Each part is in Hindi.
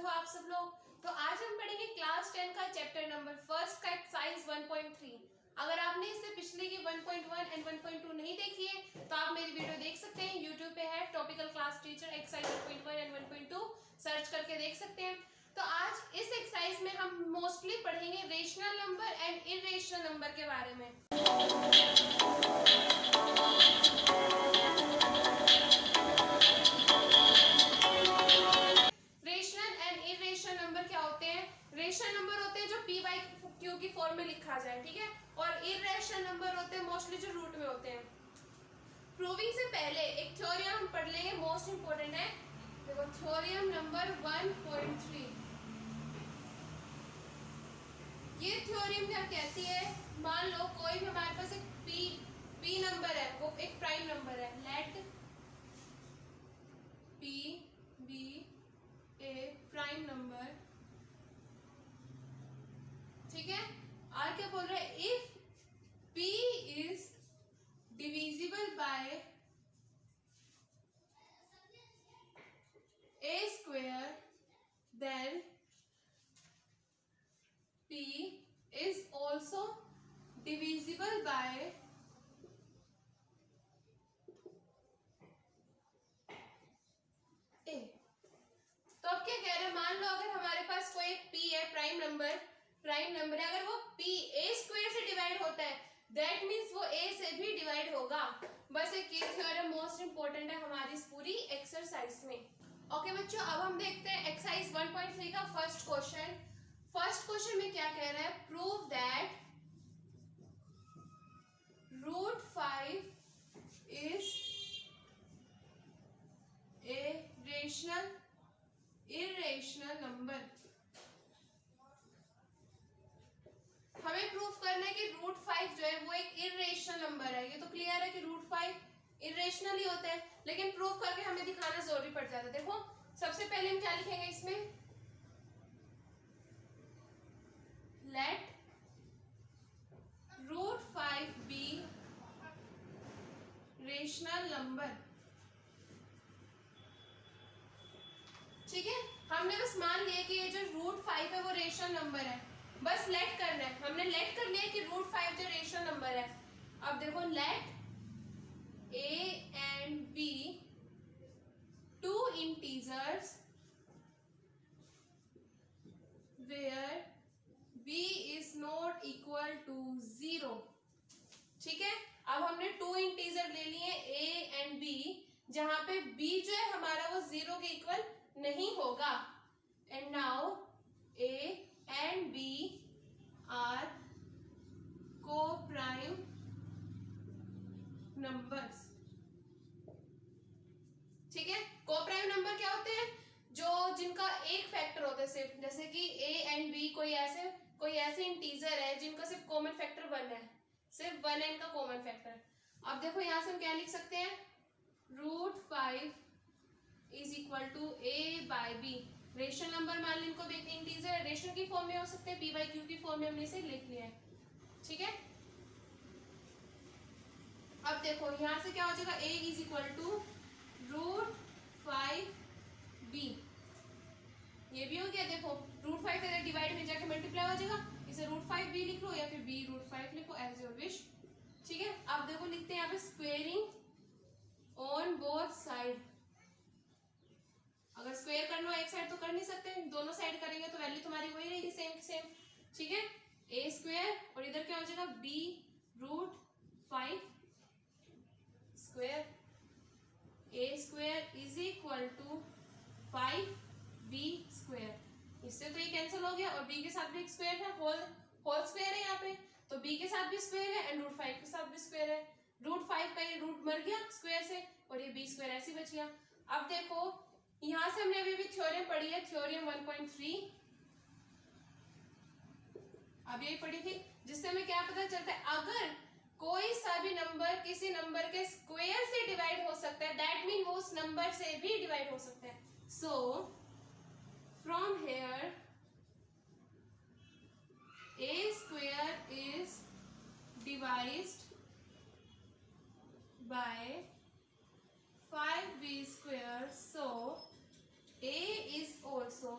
हो आप सब लोग। तो आज हम पढ़ेंगे क्लास 10 का चैप्टर नंबर फर्स्ट का एक्सरसाइज 1.3। अगर आपने इससे पिछले की 1.1 एंड 1.2 नहीं देखी है तो आप मेरी वीडियो देख सकते हैं, यूट्यूब पे है topical class teacher exercise 1.1 and 1.2 search करके देख सकते हैं। तो आज इस एक्सरसाइज में हम मोस्टली पढ़ेंगे rational number and irrational number के बारे में। रेशनल नंबर होते हैं जो p बाई क्यू की फॉर्म में लिखा जाए, ठीक है, और इरेशनल नंबर होते हैं मोस्टली जो रूट में होते हैं। प्रूविंग से पहले एक थ्योरम हम पढ़ लेंगे, मोस्ट इंपोर्टेंट है। देखो थ्योरम नंबर 1.3। ये थ्योरम क्या कहती है, मान लो कोई भी हमारे पास एक p नंबर है, वो एक प्राइम नंबर है। Let p be a prime number, ठीक है। और क्या बोल रहे हैं, if p is divisible by a square then p is also divisible by a। तो अब क्या कह रहे हैं, मान लो अगर हमारे पास कोई एक p है, प्राइम नंबर है, अगर वो p a स्क्वायर से डिवाइड होता है दैट मीन्स वो a से भी डिवाइड होगा। बस एक ये थ्योरम मोस्ट इंपोर्टेंट है हमारी इस पूरी एक्सरसाइज में। ओके बच्चों, अब हम देखते हैं एक्सरसाइज 1.3 का फर्स्ट क्वेश्चन। फर्स्ट क्वेश्चन में क्या कह रहा है, prove that √5 is a rational irrational number. हमें प्रूफ करना है कि √5 जो है वो एक इरेशनल नंबर है। ये तो क्लियर है कि √5 इरेशनल ही होता है, लेकिन प्रूफ करके हमें दिखाना जरूरी पड़ जाता है। देखो सबसे पहले हम क्या लिखेंगे इसमें, लेट √5 बी रेशनल नंबर, ठीक है। हमने बस मान लिया कि ये जो √5 है वो रेशनल नंबर है, बस लेट करना है। हमने लेट कर लिया कि √5 जो रेशनल नंबर है। अब देखो late a and b two integers where b is not equal to 0, ठीक है। अब हमने 2 इंटीजर ले लिए a and b, जहां पे b जो है हमारा वो 0 के इक्वल नहीं होगा। And now a and b are co-prime numbers, ठीक है। को-प्राइम नंबर क्या होते हैं, जो जिनका एक फैक्टर होता है सिर्फ, जैसे कि a एंड b कोई ऐसे इंटीजर है जिनका सिर्फ कॉमन फैक्टर 1 है, सिर्फ 1 है इनका कॉमन फैक्टर। अब देखो यहां से हम क्या लिख सकते हैं, √5 is equal to a by b। Rational number मान लो इनको इंटीजर रेशनल की फॉर्म में हो सकते हैं, p बाई q की फॉर्म में हमने इसे लिख लिया है, ठीक है। अब देखो यहां से क्या हो जाएगा, a is equal to √5b, ये भी हो गया। देखो √5 का डिवाइड में जाके मल्टीप्लाई हो जाएगा, इसे √5b लिख लो या फिर b √5 लिखो, एज योर विश, ठीक है। अब देखो लिखते हैं यहाँ पे स्क्वेयरिंग ऑन बोथ साइड। अगर स्क्वायर करना हो एक साइड तो कर नहीं सकते, दोनों साइड करेंगे तो वैल्यू तुम्हारी वही रहेगी, सेम, ठीक है। a स्क्वायर और इधर क्या हो जाएगा b √5 square, a square is equal to 5b square. इससे तो ये कैंसिल हो गया और b के साथ भी एक स्क्वायर है, होल स्क्वायर है यहाँ पे, तो b के साथ भी स्क्वायर है एंड √5 के साथ भी स्क्वायर है। √5 का ये रूट मर गया स्क्वायर से और ये b स्क्वायर ऐसे बच गया। अब देखो यहां से हमने अभी भी थ्योरम पढ़ी है, थ्योरम 1.3 अब यही पढ़ी थी, जिससे हमें क्या पता चलता है, अगर कोई सा भी नंबर किसी नंबर के स्क्वायर से डिवाइड हो सकता है दैट मीन वो उस नंबर से भी डिवाइड हो सकता है। So from here a square is डिवाइज्ड by 5b square, so a is also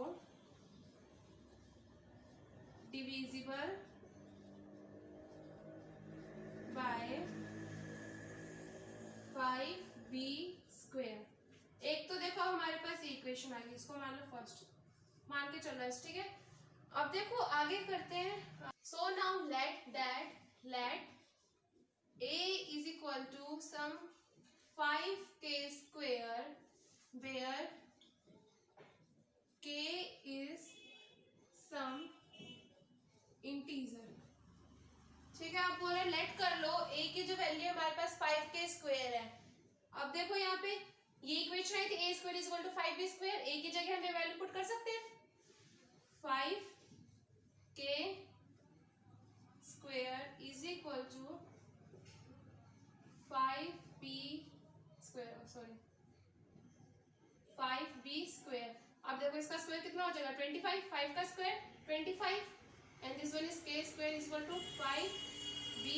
divisible by 5b²। एक तो देखो हमारे पास इक्वेशन आ गई, इसको मान लो फर्स्ट, मान के चल रहा है, ठीक है। अब देखो आगे करते हैं। So now let a is equal to some 5k² where k is some integer, ठीक है। आप बोल रहे लेट कर लो, a की जो वैल्यू हमारे पास 5k² है। अब देखो यहाँ पे ये इक्वेशन आई थी a² is equal to 5b², a की जगह हम वैल्यू पुट कर सकते हैं 5k² is equal to 5b², sorry 5b²। अब देखो इसका स्क्वायर कितना हो जाएगा 25, 5 का square 25 and this one is k² is equal to 5b²।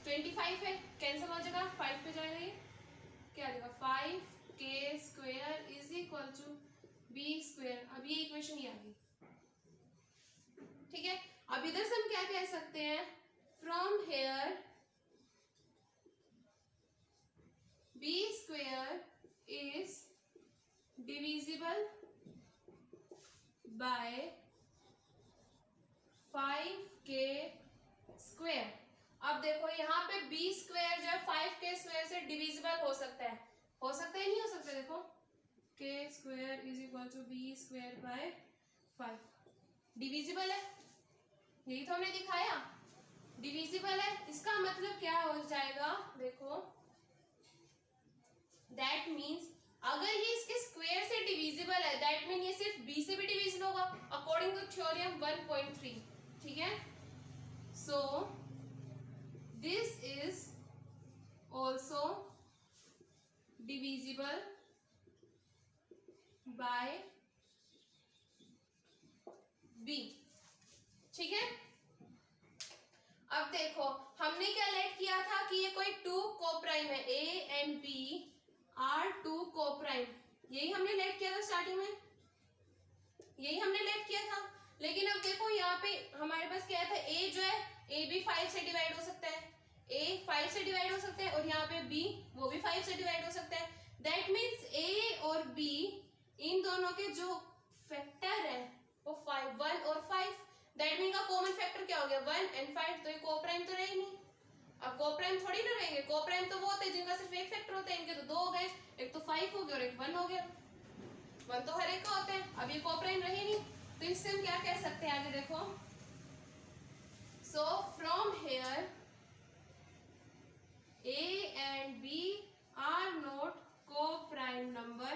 25 है कैंसिल हो जाएगा, 5 पे जाएगा, ये क्या आ जाएगा 5k² is equal to b²। अब ये इक्वेशन ही आ गई, ठीक है। अब इधर से हम क्या कह सकते हैं, from here b² is divisible bye 5k²। अब देखो यहाँ पे b² जो है 5k² से डिविजिबल हो सकता है, नहीं हो सकता। देखो k² is equal to b² by 5, divisible है, यही तो हमने दिखाया, डिविजिबल है। इसका मतलब क्या हो जाएगा, देखो दैट मीन्स अगर ये इसके स्क्वायर से डिविजिबल है, दैट मीन ये सिर्फ b से भी डिविजिबल होगा अकॉर्डिंग टू थ्योरम 1.3, ठीक है। So this is also divisible bye b, ठीक है। अब देखो हमने क्या लेट किया था कि ये कोई 2 कोप्राइम है, a and b are 2 coprime, यही हमने लेट किया था स्टार्टिंग में, यही हमने लेट किया था। लेकिन अब देखो यहाँ पे हमारे पास क्या था, a जो है a भी 5 से डिवाइड हो सकता है, a 5 से डिवाइड हो सकता है, और यहाँ पे b वो भी 5 से डिवाइड हो सकता है। दैट मीन्स a और b इन दोनों के जो फैक्टर है वो 5, 1 और 5। दैट मीन का कॉमन फैक्टर क्या हो गया 1 एंड 5, तो ये कोप्राइम तो रहे नहीं। अब कोप्राइम थोड़ी ना रहेंगे, कोप्राइम तो वो होते हैं जिनका सिर्फ एक फैक्टर होता है, इनके तो 2 हो गए, एक तो 5 हो गया और एक 1 हो गया, 1 तो हर एक का होता है। अब ये कोप्राइम रहे नहीं, तो इससे हम क्या कह सकते हैं आगे देखो। So from here a and b are not coprime number,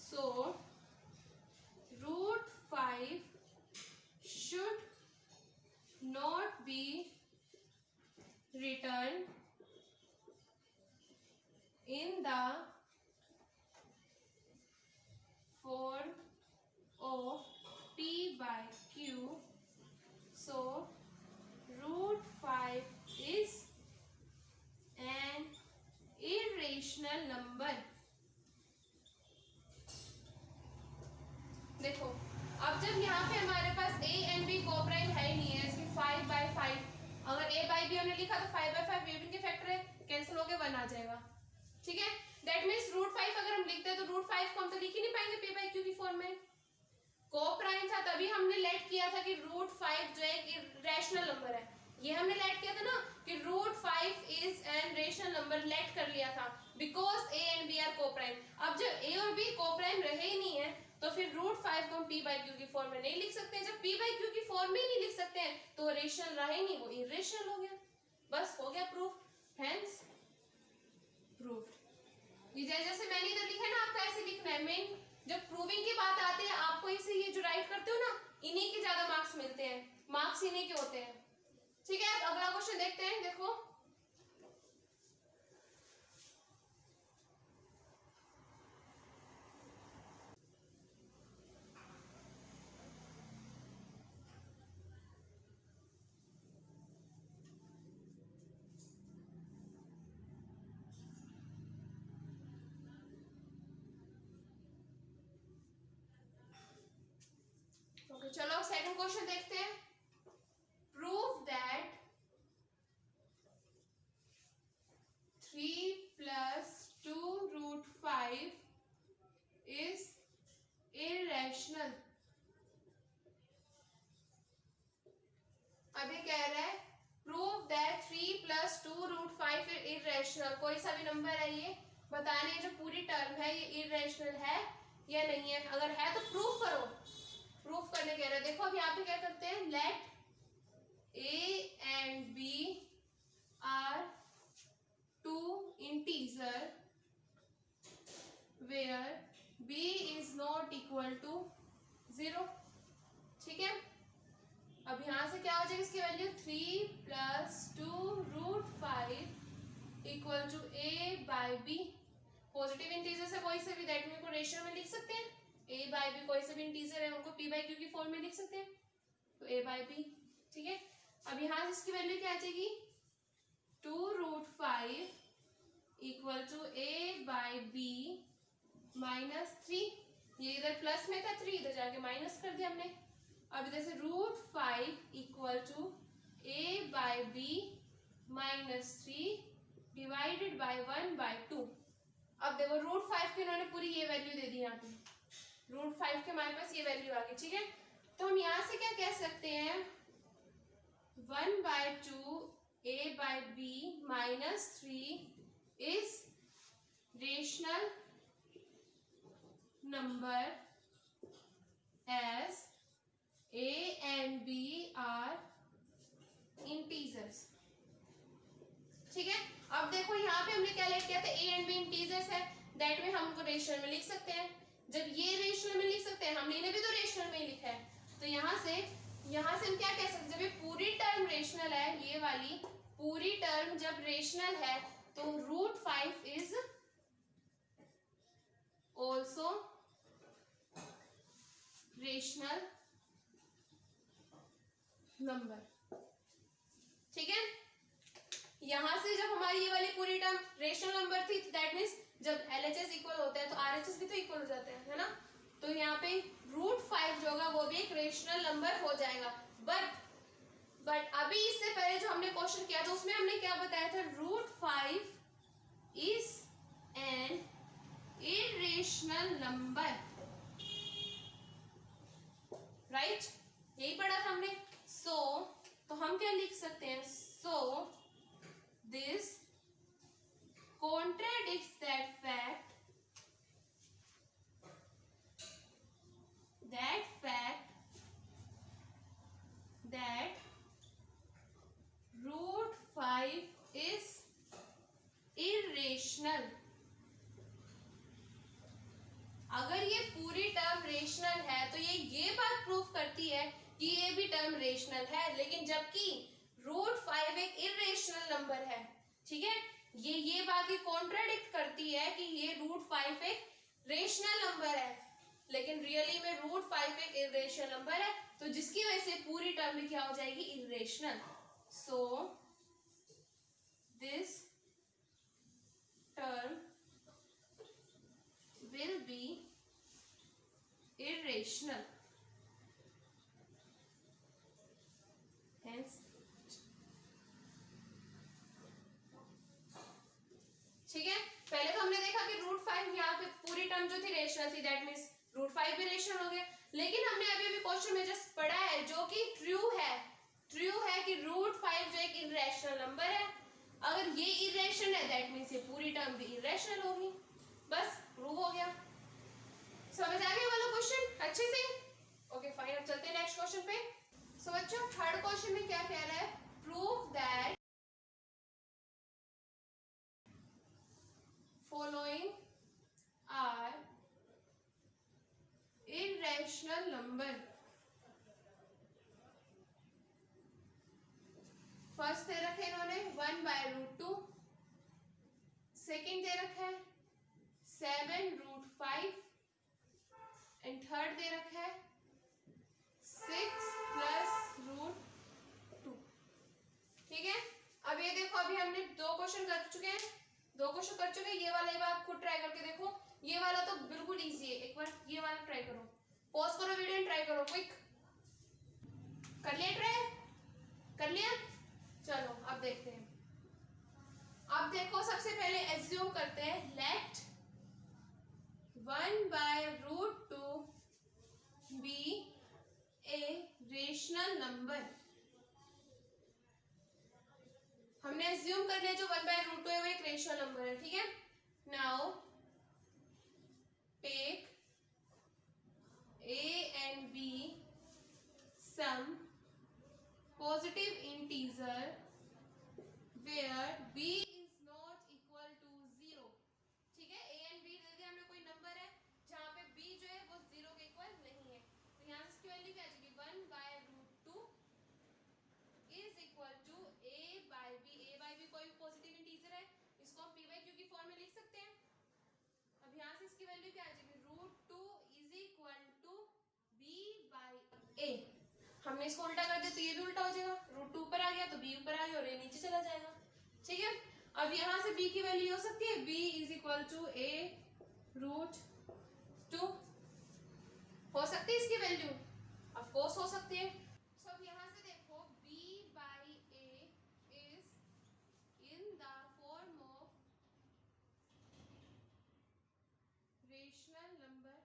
so √5 should not be written in the form of p by q. So √5 is an irrational number. देखो अब जब यहाँ पे हमारे पास a एंड b कोप्राइम है ही नहीं है, इसकी 5/5, अगर a बाई b हमने लिखा तो 5/5 ये भी इनके फैक्टर है, कैंसिल होके 1 आ जाएगा, ठीक है। दैट मीन्स √5 अगर हम लिखते हैं तो √5 को हम तो लिख ही नहीं पाएंगे p बाई q की फॉर्म में। कोप्राइम था तभी हमने लेट किया था कि √5 जो है एक रैशनल नंबर है, ये हमने लेट किया था ना कि √5 is an rational number, let कर लिया था because a and b are coprime. अब जब a और b कोप्राइम रहे ही नहीं है तो फिर √5 को हम p बाई q की फॉर्म में नहीं लिख सकते हैं। जब p बाई q की फॉर्म में ही नहीं लिख सकते हैं तो रेशनल रहा ही नहीं, वो इरेशनल हो गया, बस हो गया प्रूफ, हेंस प्रूफ। ये जैसे मैंने इधर लिखा है ना, आपको ऐसे लिखना है। मेन जब प्रूविंग की बात आती है आपको इसे ये जो राइट करते हो ना, इन्हीं के ज्यादा मार्क्स मिलते हैं, मार्क्स इन्हीं के होते हैं, ठीक है। अब अगला क्वेश्चन देखते हैं, देखो तो चलो सेकंड क्वेश्चन देखते हैं। Prove that 3 + 2√5 is irrational। अभी कह रहा है प्रूव दैट 3 + 2√5 इज इरेशनल। कोई सा भी नंबर है ये बताने जो पूरी टर्म है ये इरेशनल है या नहीं है। अगर है तो प्रूव करो। प्रूफ करने कह रहा है। देखो अब यहाँ पे क्या करते हैं, late a and b are two integer where b is not equal to 0। ठीक है, अब यहां से क्या हो जाएगी इसकी value 3 + 2√5 equal to a/b। Positive integer से कोई से भी दैट मीन को रेशियो में लिख सकते हैं। a/b कोई से भी इंटीजर है उनको p/q की फॉर्म में लिख सकते हैं, तो a/b। ठीक है, अब यहां से इसकी वैल्यू क्या आ जाएगी 2√5 इक्वल टू a/b -3। ये इधर प्लस में था 3, इधर जाके माइनस कर दिया हमने। अब इधर से √5 equal to a/b -3 divided by 1/2। अब देखो √5 की इन्होंने पूरी ये वैल्यू दे दी यहाँ पे, √5 के हमारे पास ये वैल्यू आ गई। ठीक है, तो हम यहाँ से क्या कह सकते हैं 1/2 a/b -3 is rational number as a and b are integers। ठीक है, अब देखो यहाँ पे हमने क्या लेट किया था, a and b इंटीजर्स है, दैट में हम उनको रेशनल में लिख सकते हैं। जब ये रेशनल में लिख सकते हैं, हमने भी तो रेशनल में लिखा है, तो यहाँ से हम क्या कह सकते हैं, जब ये पूरी टर्म रेशनल है, ये वाली पूरी टर्म जब रेशनल है तो √5 इज ऑल्सो रेशनल नंबर। ठीक है, यहां से जब हमारी ये वाली पूरी टर्म रेशनल नंबर थी, दैट मीन्स जब LHS इक्वल होता है तो RHS भी तो इक्वल हो जाते हैं, है ना। तो यहाँ पे √5 जो होगा वो भी एक रेशनल नंबर हो जाएगा। बट अभी इससे पहले जो हमने क्वेश्चन किया था उसमें हमने क्या बताया था, √5 is an irrational number, right, यही पढ़ा था हमने। तो हम क्या लिख सकते हैं, so this contradicts that fact that √5 is irrational। अगर ये पूरी टर्म रेशनल है तो ये बात प्रूफ करती है कि ये भी टर्म रेशनल है, लेकिन जबकि √5 एक इरेशनल नंबर है। ठीक है, ये बात ही कॉन्ट्राडिक्ट करती है कि ये √5 एक रेशनल नंबर है, लेकिन रियली में √5 एक इरेशनल नंबर है, तो जिसकी वजह से पूरी टर्म क्या हो जाएगी, irrational. So this term will be irrational, hence। ठीक है, पहले तो हमने देखा कि √5 यहाँ पे पूरी टर्म जो थी रेशनल थी, दैट मीन्स √5 भी रेशनल हो गया, लेकिन हमने अभी क्वेश्चन में जस्ट पढ़ा है जो कि ट्रू है कि √5 जो एक इरेशनल नंबर है, अगर ये इरेशनल है दैट मीन्स ये पूरी टर्म भी इरेशनल होगी। बस प्रूव हो गया। समझ आ गया वाला क्वेश्चन अच्छे से? ओके फाइन, अब चलते हैं नेक्स्ट क्वेश्चन पे। सो बच्चों थर्ड क्वेश्चन में क्या कह रहा है, prove that following are irrational number। First दे रखे इन्होंने 1/√2, सेकंड दे रखा है 7√5 एंड थर्ड दे रखा है 6 + √2। ठीक है, अब ये देखो अभी हमने दो क्वेश्चन कर चुके हैं, ये वाला एक बार आप खुद ट्राई करके देखो, ये वाला तो बिल्कुल इजी है, एक बार ये वाला ट्राई करो, पॉज करो वीडियो एंड ट्राई करो क्विक। कर लिया ट्राई? कर लिया? चलो अब देखते हैं। अब देखो सबसे पहले एज्यूम करते हैं, let 1/√2 be a rational number. हमने एज्यूम कर लिया जो 1/√2 है वो एक रेशनल नंबर है, ठीक है। Now take a and b some positive integer where b is not equal to 0, ठीक है। a and b दे दिया हमने, कोई नंबर है जहां पे b जो है वो 0 के इक्वल नहीं है, तो यहाँ से इसकी वैल्यू क्या आ जाएगी, 1/√2 इज इक्वल टू a/b कोई पॉजिटिव इंटीजर है, इसको हम p/q की फॉर्म में लिख सकते हैं। अब यहाँ से इसकी वैल्यू क्या आ जाएगी, √2 इज इक्वल टू b/a। हमने इसको उल्टा कर दिया तो ये भी उल्टा हो जाएगा, √2 ऊपर आ गया तो b ऊपर आ गया और ये नीचे चला जाएगा, ठीक है। अब यहाँ से b की वैल्यू हो सकती है, b is equal to a√2 हो सकती है इसकी वैल्यू, ऑफ कोर्स हो सकती है। सो अब यहाँ से देखो b/a is in the form of rational number.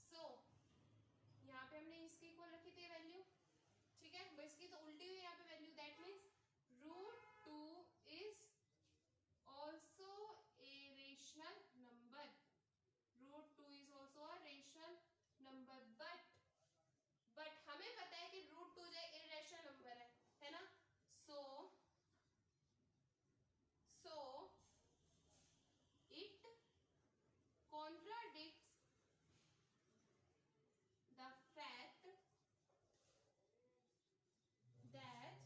So यहाँ पे हमने इसके इक्वल रखी थी वैल्यू, ठीक है। बस इसकी तो उल्टी हुई यहाँ पे value, that means √2 is also a rational number. √2 is also a rational number, but हमें पता है कि √2 जो है इरेशनल नंबर है ना। So it contradicts the fact that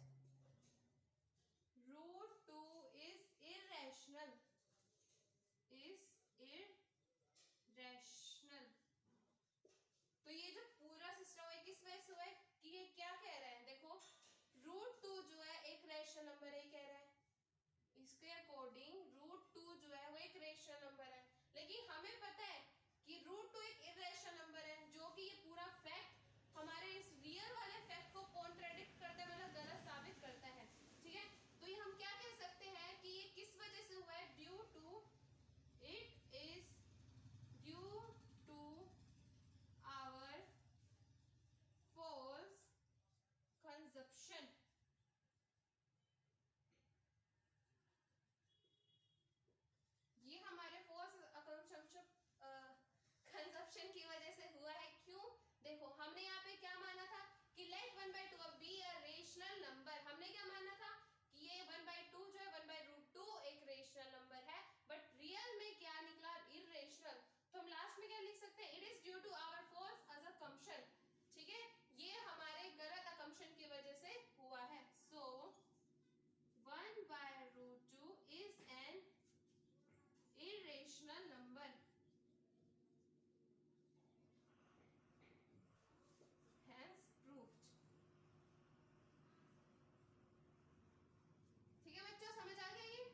√2 is irrational, तो ये जो पूरा सिस्टम है किस वजह से हुआ है कि ये क्या कह रहे हैं, देखो √2 जो है एक रेशनल नंबर है कह रहा है, इसके अकॉर्डिंग √2 जो है वो एक रेशनल नंबर है, लेकिन हमें पता है कि √2 एक इरेशनल नंबर है, जो कि ये पूरा फैक्ट हमारे इस रियल वाले फैक्ट को कॉन्ट्रडिक्ट करता है, मतलब गलत साबित करता है, ठीक है। तो ये हम क्या कह सकते हैं कि ये किस वजह से हुआ है, due to it is due to our false consumption। ये हमारे false कंजप्शन की वजह से हुआ है, क्यों, देखो हमने यहाँ पे क्या माना था कि लेट 1/2 अब बी अ रेशनल नंबर, हमने क्या माना था कि ये 1/2 जो है 1/√2 एक रेशनल नंबर है, बट रियल में क्या निकला, इरेशनल। तो हम लास्ट में क्या लिख सकते हैं, it is due to our false assumption, ठीक है, ये हमारे गलत असम्पशन की वजह से हुआ है। सो 1/√2 is an irrational number, hence proved। ठीक है बच्चों, समझ आ गया ये?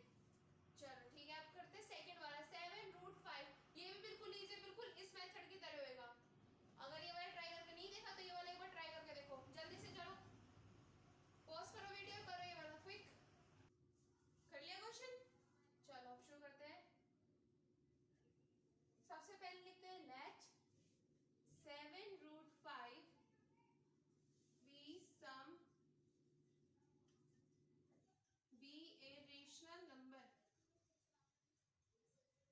चलो ठीक है, अब करते हैं सेकंड वाला 7√5। ये भी बिल्कुल इजी, बिल्कुल इस मेथड की तरह होएगा। अगर ये वाला ट्राई करके नहीं देखा तो ये वाला एक बार ट्राई करके देखो, जल्दी से चलो पॉज करो वीडियो, करो ये वाला क्विक। कर लिया क्वेश्चन? चलो अब शुरू करते हैं। सबसे पहले लिखते हैं late 7√5 be some be a rational number।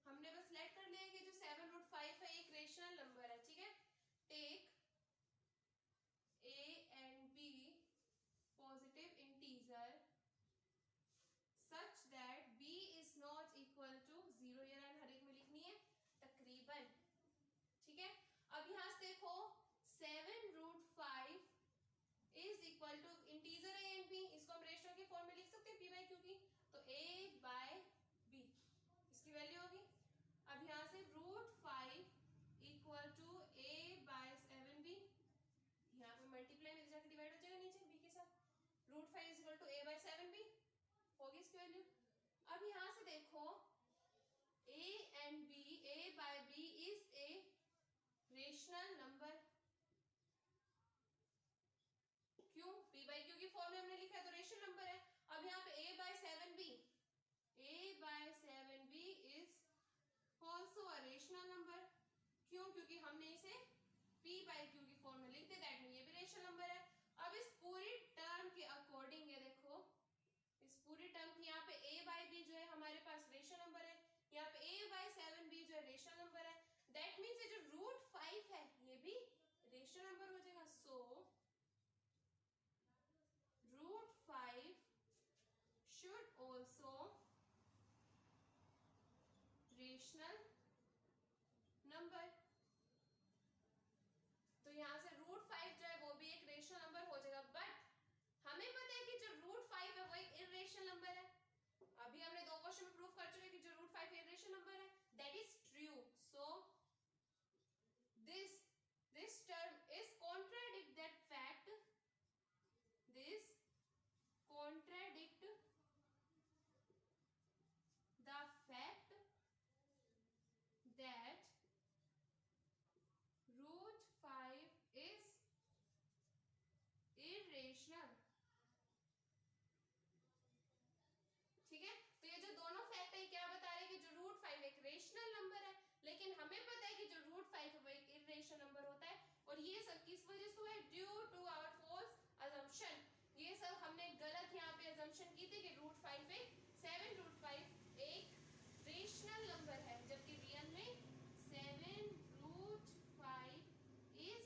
हमने बस लेट कर लिया कि जो 7√5 है एक रेशनल नंबर है, ठीक है। Take a and b positive integer such that b is not equal to 0, ये लाइन हर एक में लिखनी है तकरीबन, ठीक है। अब यहां से देखो 7√5 is equal to integer a and b, इसको हम रेशियो की फॉर्म में लिख सकते हैं p/q की, तो a/b इसकी वैल्यू होगी। अब यहां से √5 इक्वल टू a/7b, यहाँ पे मल्टीप्लाई में जाकर डिवाइड हो जाएगा नीचे b के साथ, √5 इज इक्वल टू a/7b होगी इसकी वैल्यू। अब यहां से देखो a and b, a/b is a rational number, क्यों? क्योंकि हमने इसे p बाई क्यू की फॉर्म में लिख दिया, दैट मीन ये भी रेशनल नंबर है। अब इस पूरी टर्म के अकॉर्डिंग ये देखो, इस पूरी टर्म की यहाँ पे a बाई बी जो है हमारे पास रेशनल नंबर है, यहाँ पे a बाई 7b जो है रेशनल नंबर है, दैट मीन्स ये जो √5 है ये भी रेशनल नंबर हो जाएगा। सो √5 should also रेशनल नंबर। तो यहां से √5 जो है वो भी एक रेशनल नंबर हो जाएगा, बट हमें पता है कि जो √5 है वो एक इर्रेशनल नंबर है। अभी हमने 2 क्वेश्चन में प्रूफ कर चुके कि जो √5 इर्रेशनल नंबर है, that is true. So this term is contradict that fact, this contradict the fact that √5 is irrational। ठीक है, तो ये जो दोनों फैक्ट है क्या बता रहे हैं कि जो √5 एक रेशनल नंबर है, लेकिन हमें पता है कि जो √5 है वो एक इर्रेशनल नंबर होता है। और ये सब किस वजह से हुआ है? Due to our false assumption. ये सब हमने गलत यहाँ पे अजम्पशन की थी कि √5 एक रेशनल नंबर है, जबकि रियल में 7√5 is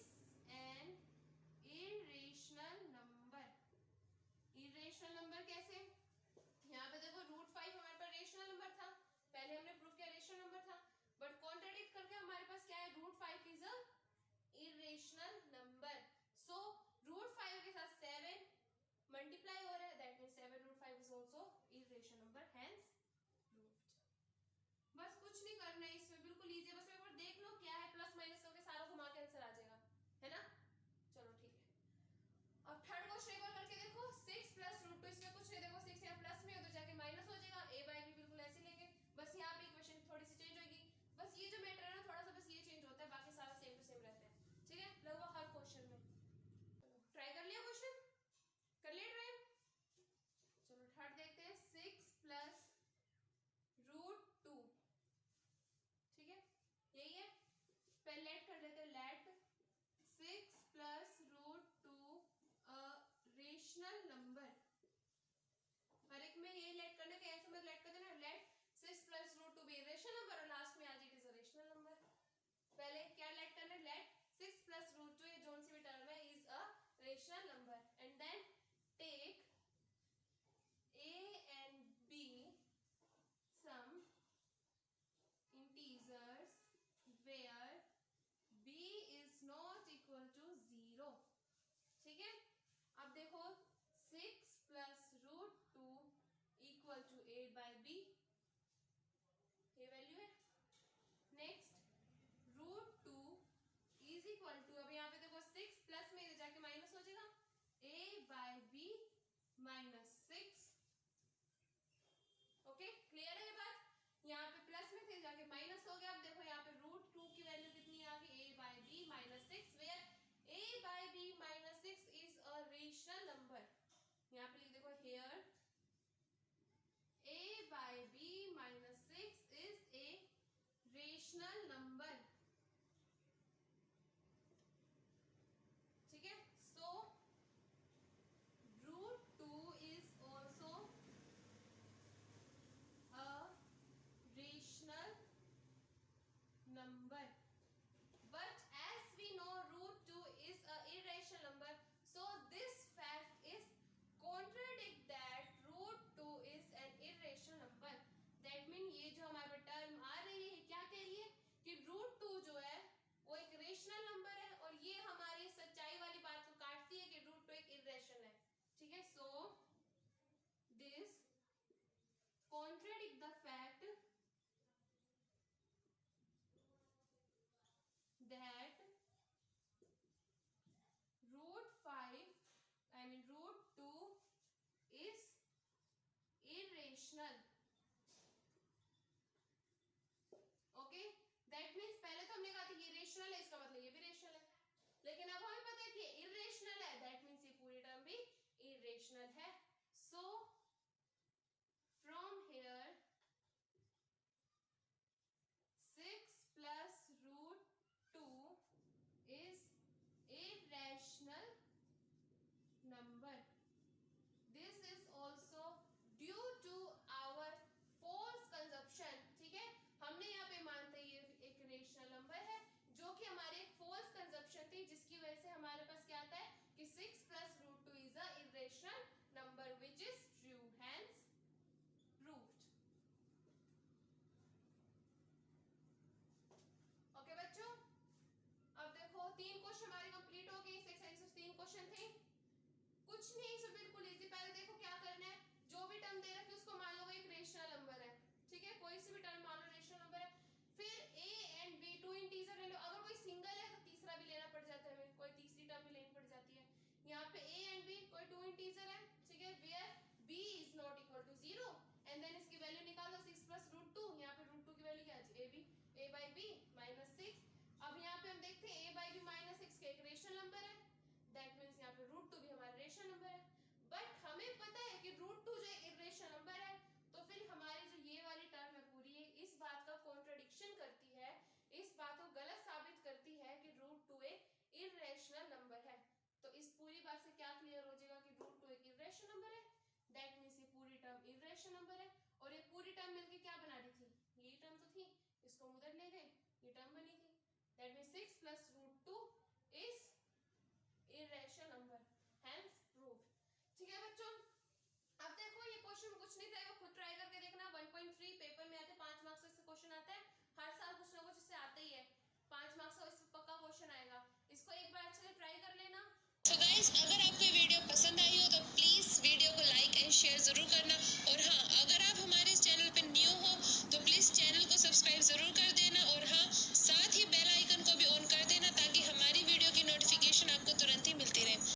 an irrational number. Irrational number कैसे? यहाँ पे देखो √5 हमारे पास रेशनल नंबर था, पहले हमने प्रूफ किया रेशनल नंबर था, बट कॉन्ट्राडिक्ट करके हमारे पास क्या है? √5 इज अ इर्रेशनल नंबर। सो √5 के साथ 7 मल्टीप्लाई हो रहा है, that means 7√5 is also irrational number, hence proved. बस कुछ नहीं करना है इसमें, बिल्कुल इजी है, बस एक बार देख लो क्या है, प्लस माइनस करके सारा घुमा के आंसर आ जाएगा, है ना? चलो ठीक है। अब थर्ड क्वेश्चन एक बार करके देखो, 6 प्लस √2, इसमें कुछ नहीं, देखो 6 यहाँ प्लस में है तो जाके माइनस हो जाएगा, a बाई बी बिल्कुल ऐसे लेंगे, बस यहाँ पे इक्वेशन थोड़ी सी चेंज होगी, बस ये जो मैटर है ना थोड़ा सा बस ये चेंज होता है, बाकी सारा सेम टू सेम रहता है। ठीक है, लगभग हर क्वेश्चन में। चलो ट्राई कर लिया, क्वेश्चन कर लिया ट्राई। चलो थर्ड देखते हैं, 6 प्लस √2, ठीक है यही है। पहले लेट कर लेते हैं, लेट 6 प्लस √2 रेशनल नंबर। हर एक में ये लेट करने के ऐसे मत लेट कर देना, लेट 6 प्लस √2 भी रेशनल नंबर और लास्ट में आज it is a rational number. पहले क्या लेट करना है? लेट 6 प्लस √2, ये जोन सी भी टर्म है, is a rational number, and then take a and b some integers where b is not equal to 0। ठीक है, अब देखो 6 plus √2 equal to a by B, ये वैल्यू है। नेक्स्ट √2 इज इक्वल टू, अब यहाँ पे देखो 6 प्लस में इधर जाके माइनस हो जाएगा, a by B minus 6। Okay clear है ये बात? यहाँ पे प्लस में थे जाके माइनस हो गया। अब देखो यहाँ पे √2 की वैल्यू कितनी आ गई? a by B minus 6, where a by B minus 6 is a rational number. यहाँ पे लिख देखो, here a by B minus 6 is a rational number. ठीक है, so √2 is also a rational number, but as we know √2 is a irrational number, so this fact is contradict that √2 is an irrational number। that mean ये जो हमारे टर्म आ रही है क्या कह रही है कि √2 जो है वो एक रेशनल नंबर है, और ये हमारी सच्चाई वाली बात को काटती है कि √2 एक इर्रेशनल है। ठीक है, so this contradict the fact that √2 is irrational। Okay, that means पहले तो हमने कहा था ये रेशनल है, इसका मतलब ये भी रेशनल है, लेकिन अब हमें पता है कि इर्रेशनल है, दैट मीन्स ये पूरी टर्म भी इर्रेशनल है। So from here 6 plus question थे? कुछ नहीं, सब बिल्कुल इजी। पहले देखो क्या करना है, जो भी टर्म दे रखी है उसको मान लो वो एक रेशनल नंबर है, ठीक है, कोई सी भी टर्म मान लो रेशनल नंबर है। फिर a and b two integer ले लो, अगर कोई सिंगल है तो तीसरा भी लेना पड़ जाता है, हमें कोई तीसरी टर्म भी लेनी पड़ जाती है। यहाँ पे a एंड b कोई टू इंटीजर है, ठीक है, where b is not equal to 0 and then इसकी वैल्यू निकाल दो 6 प्लस रूट 2। यहाँ पे रूट 2 की वैल्यू क्या है, a बाई b माइनस 6। अब यहाँ पे हम देखते हैं a बाई b माइनस 6 का एक रेशनल नंबर है, दैट मीन्स यहाँ पे रूट 2 भी हमारा रेशनल नंबर है। बट हमें पता है कि रूट 2 जो इरेशनल नंबर है, तो फिर हमारी जो ये वाली टर्म है पूरी है इस बात का कॉन्ट्रडिक्शन करती है, इस बात को गलत साबित करती है कि रूट 2 एक इरेशनल नंबर है। तो इस पूरी बात से क्या क्लियर हो जाएगा कि रूट 2 एक इरेशनल नंबर है, दैट मीन्स ये पूरी टर्म इरेशनल नंबर है। और ये पूरी टर्म मिलके क्या बना रही थी, ये टर्म तो थी, इसको हम उधर ले गए, ये टर्म बनी थी, that means 6 plus root 2 is irrational number, hence proved. ठीक है बच्चों, अब देखो ये क्वेश्चन कुछ नहीं था, खुद ट्राई करके देखना। 1.3 पेपर में आते 5 मार्क्स से क्वेश्चन आता है, हर साल कुछ ना कुछ इससे आते ही है, 5 मार्क्स का इससे पक्का क्वेश्चन आएगा, इसको एक बार अच्छे से ट्राई कर लेना। तो गाइस, अगर आपको ये वीडियो पसंद आई हो तो प्लीज वीडियो को लाइक एंड शेयर जरूर करना, और हाँ, अगर आप हमारे इस चैनल पे न्यू हो तो प्लीज चैनल को सब्सक्राइब जरूर कर देना।